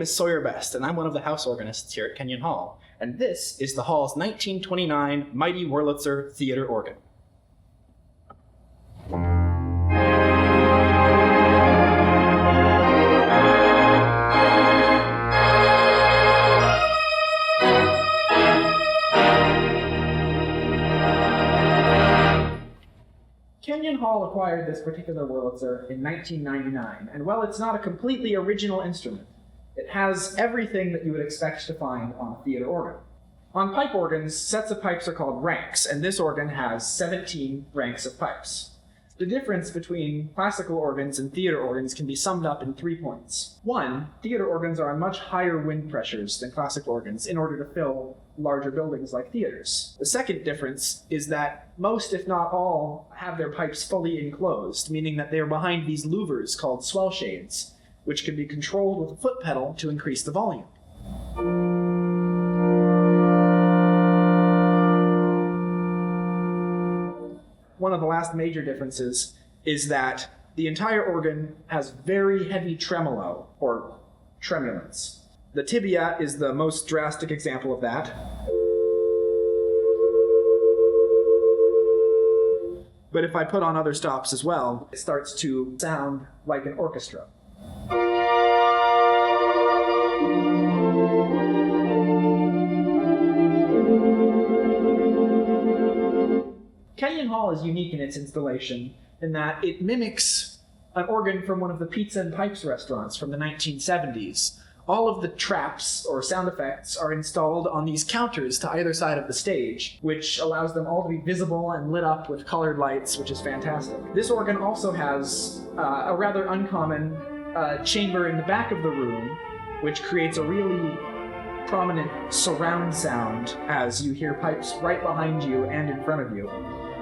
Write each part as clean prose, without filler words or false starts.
is Sawyer Best, and I'm one of the house organists here at Kenyon Hall. And this is the Hall's 1929 Mighty Wurlitzer theater organ. Kenyon Hall acquired this particular Wurlitzer in 1999, and while it's not a completely original instrument, it has everything that you would expect to find on a theater organ. On pipe organs, sets of pipes are called ranks, and this organ has 17 ranks of pipes. The difference between classical organs and theater organs can be summed up in 3 points. 1, theater organs are on much higher wind pressures than classical organs in order to fill larger buildings like theaters. The second difference is that most, if not all, have their pipes fully enclosed, meaning that they are behind these louvers called swell shades, which can be controlled with a foot pedal to increase the volume. One of the last major differences is that the entire organ has very heavy tremolo, or tremulance. The tibia is the most drastic example of that. But if I put on other stops as well, it starts to sound like an orchestra. Kenyon Hall is unique in its installation in that it mimics an organ from one of the pizza and pipes restaurants from the 1970s. All of the traps or sound effects are installed on these counters to either side of the stage, which allows them all to be visible and lit up with colored lights, which is fantastic. This organ also has a rather uncommon chamber in the back of the room, which creates a really prominent surround sound as you hear pipes right behind you and in front of you,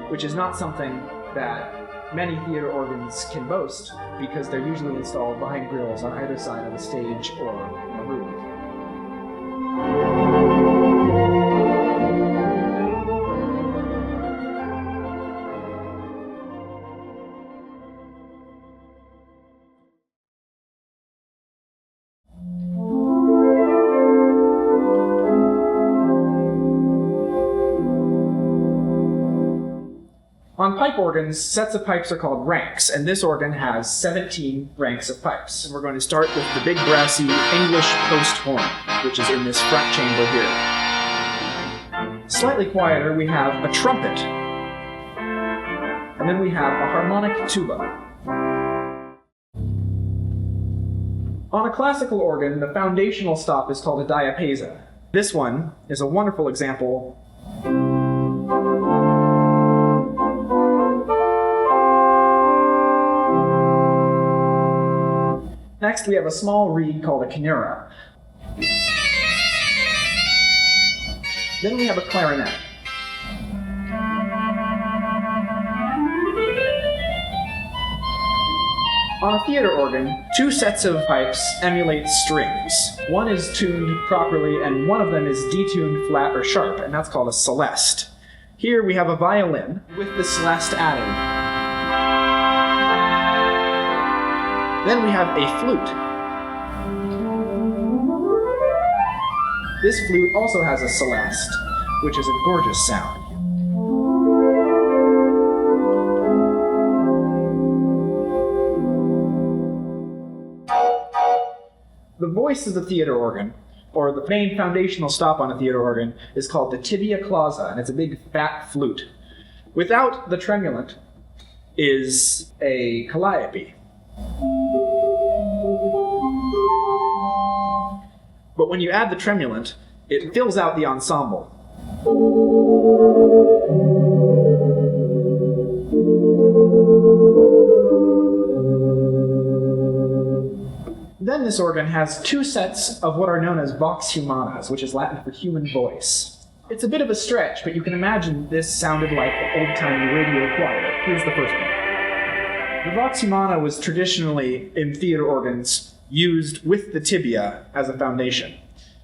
which is not something that many theater organs can boast because they're usually installed behind grills on either side of the stage or in a room. On pipe organs, sets of pipes are called ranks, and this organ has 17 ranks of pipes. And we're going to start with the big brassy English post horn, which is in this front chamber here. Slightly quieter, we have a trumpet, and then we have a harmonic tuba. On a classical organ, the foundational stop is called a diapason. This one is a wonderful example. Next, we have a small reed called a canura. Then we have a clarinet. On a theater organ, 2 sets of pipes emulate strings. One is tuned properly, and one of them is detuned flat or sharp, and that's called a celeste. Here we have a violin with the celeste added. Then we have a flute. This flute also has a celeste, which is a gorgeous sound. The voice of the theater organ, or the main foundational stop on a theater organ, is called the tibia clausa, and it's a big fat flute. Without the tremulant is a calliope. But when you add the tremulant, it fills out the ensemble. Then this organ has 2 sets of what are known as vox humanas, which is Latin for human voice. It's a bit of a stretch, but you can imagine this sounded like the old-timey radio choir. Here's the first one. The vox humana was traditionally, in theater organs, used with the tibia as a foundation.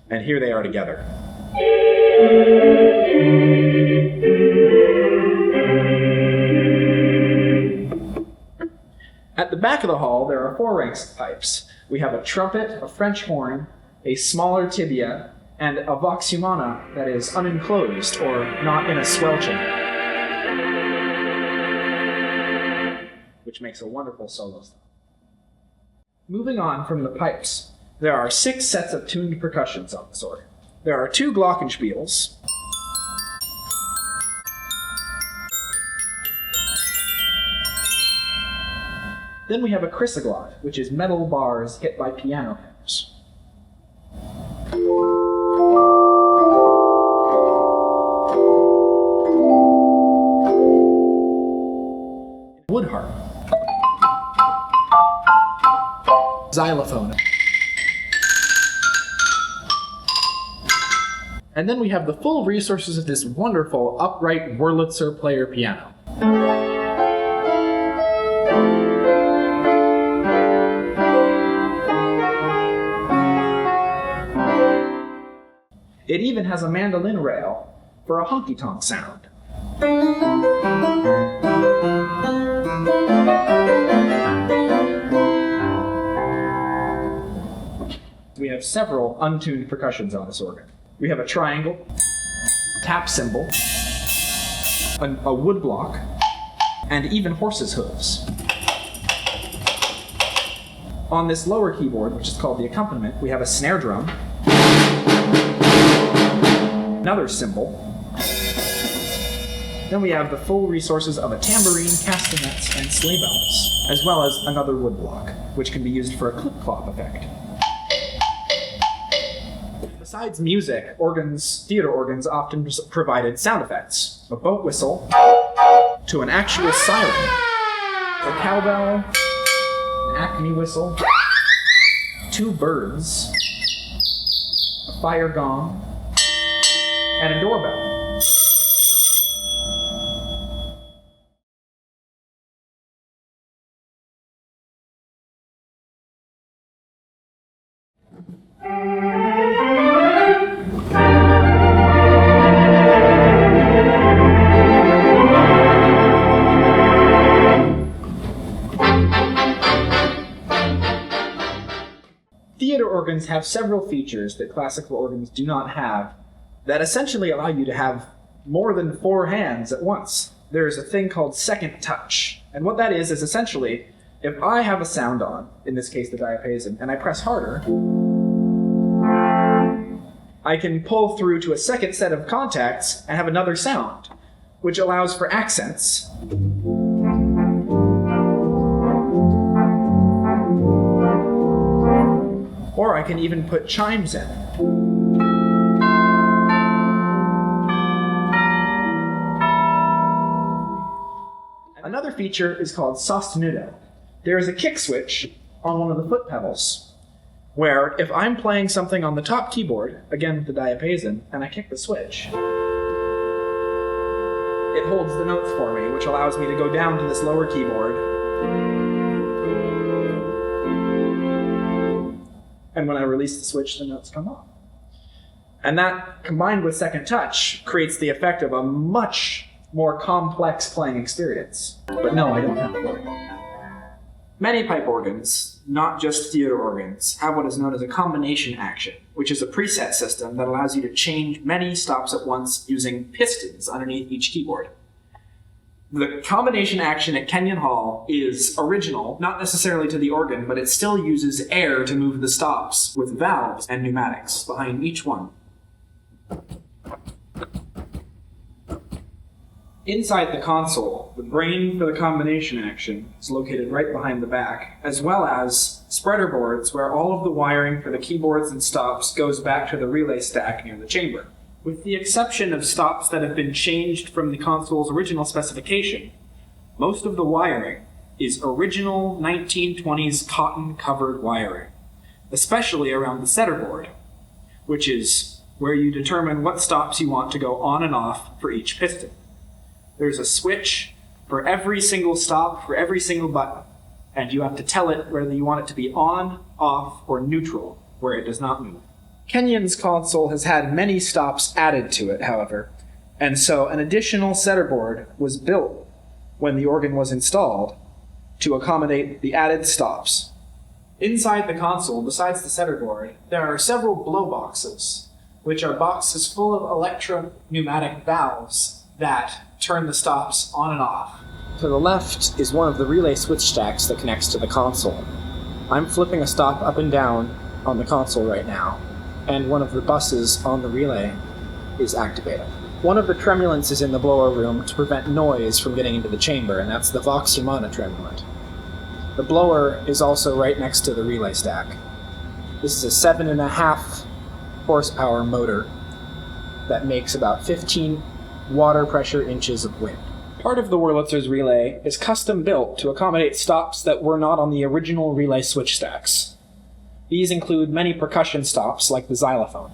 And here they are together. At the back of the hall, there are 4 ranks of pipes. We have a trumpet, a French horn, a smaller tibia, and a vox humana that is unenclosed or not in a swell chamber, which makes a wonderful solo stop. Moving on from the pipes, there are 6 sets of tuned percussions on this organ. There are 2 glockenspiels, then we have a chrysoglot, which is metal bars hit by piano hammers. Wood harp, xylophone, and then we have the full resources of this wonderful upright Wurlitzer player piano. It even has a mandolin rail for a honky-tonk sound. We have several untuned percussions on this organ. We have a triangle, tap cymbal, a wood block, and even horses' hooves. On this lower keyboard, which is called the accompaniment, we have a snare drum, another cymbal, then we have the full resources of a tambourine, castanets, and sleigh bells, as well as another wood block, which can be used for a clip-clop effect. Besides music, theater organs often provided sound effects. A boat whistle to an actual siren, a cowbell, an acme whistle, 2 birds, a fire gong, and a doorbell. Theater organs have several features that classical organs do not have that essentially allow you to have more than 4 hands at once. There's a thing called second touch. And what that is essentially, if I have a sound on, in this case the diapason, and I press harder, I can pull through to a second set of contacts and have another sound, which allows for accents. Or I can even put chimes in. Another feature is called sostenuto. There is a kick switch on one of the foot pedals, where if I'm playing something on the top keyboard, again the diapason, and I kick the switch, it holds the notes for me, which allows me to go down to this lower keyboard, and when I release the switch, the notes come off. And that, combined with second touch, creates the effect of a much more complex playing experience. But no, I don't have to worry. Many pipe organs, not just theater organs, have what is known as a combination action, which is a preset system that allows you to change many stops at once using pistons underneath each keyboard. The combination action at Kenyon Hall is original, not necessarily to the organ, but it still uses air to move the stops, with valves and pneumatics behind each one. Inside the console, the brain for the combination action is located right behind the back, as well as spreader boards where all of the wiring for the keyboards and stops goes back to the relay stack near the chamber. With the exception of stops that have been changed from the console's original specification, most of the wiring is original 1920s cotton-covered wiring, especially around the setter board, which is where you determine what stops you want to go on and off for each piston. There's a switch for every single stop, for every single button, and you have to tell it whether you want it to be on, off, or neutral, where it does not move. Kenyon's console has had many stops added to it, however, and so an additional setter board was built when the organ was installed to accommodate the added stops. Inside the console, besides the centerboard, there are several blow boxes, which are boxes full of electro-pneumatic valves that turn the stops on and off. To the left is one of the relay switch stacks that connects to the console. I'm flipping a stop up and down on the console right now, and one of the buses on the relay is activated. One of the tremulants is in the blower room to prevent noise from getting into the chamber, and that's the Vox Humana tremulant. The blower is also right next to the relay stack. This is a 7.5 horsepower motor that makes about 15 water pressure inches of wind. Part of the Wurlitzer's relay is custom built to accommodate stops that were not on the original relay switch stacks. These include many percussion stops like the xylophone.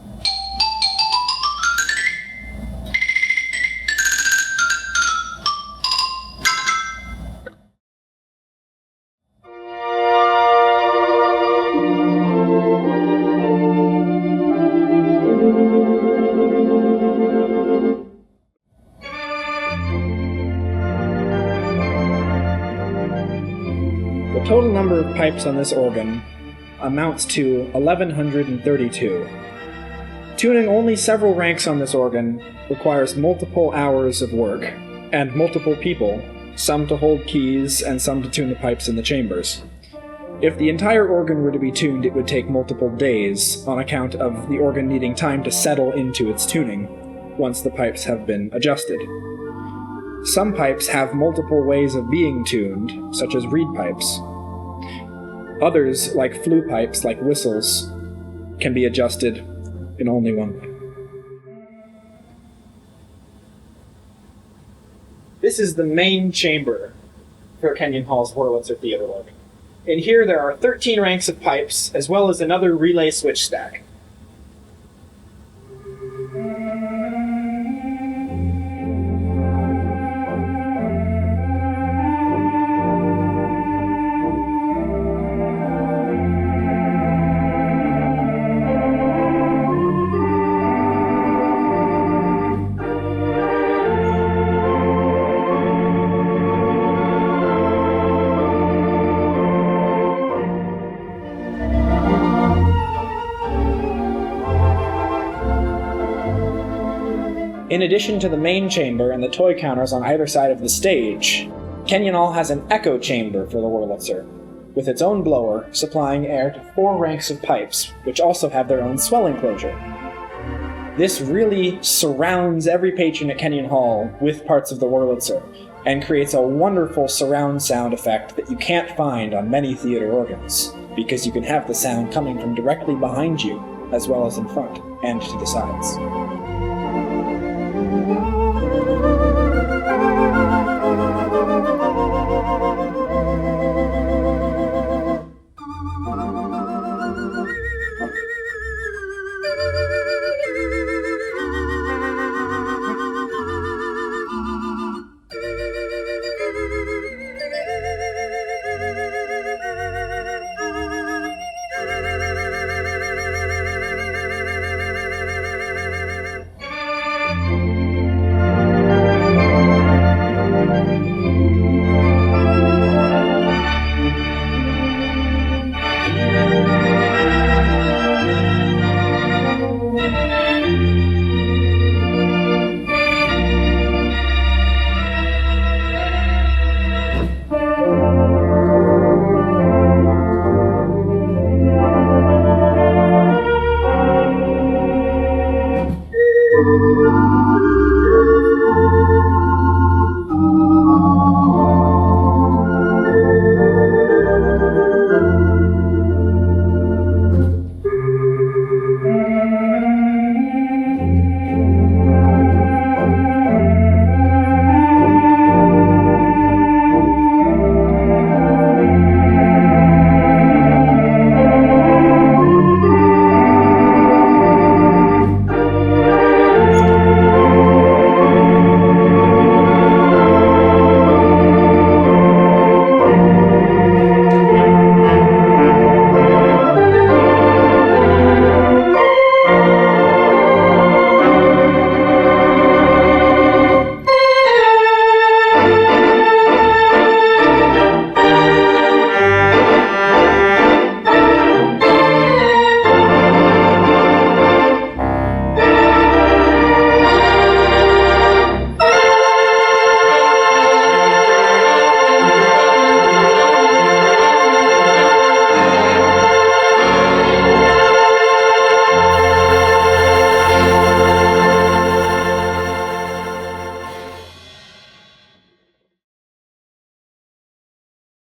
The total number of pipes on this organ amounts to 1,132. Tuning only several ranks on this organ requires multiple hours of work, and multiple people, some to hold keys and some to tune the pipes in the chambers. If the entire organ were to be tuned, it would take multiple days, on account of the organ needing time to settle into its tuning once the pipes have been adjusted. Some pipes have multiple ways of being tuned, such as reed pipes. Others, like flue pipes, like whistles, can be adjusted in only one way. This is the main chamber for Kenyon Hall's Wurlitzer theater organ. In here there are 13 ranks of pipes, as well as another relay switch stack. In addition to the main chamber and the toy counters on either side of the stage, Kenyon Hall has an echo chamber for the Wurlitzer, with its own blower supplying air to 4 ranks of pipes, which also have their own swelling closure. This really surrounds every patron at Kenyon Hall with parts of the Wurlitzer, and creates a wonderful surround sound effect that you can't find on many theater organs, because you can have the sound coming from directly behind you, as well as in front and to the sides.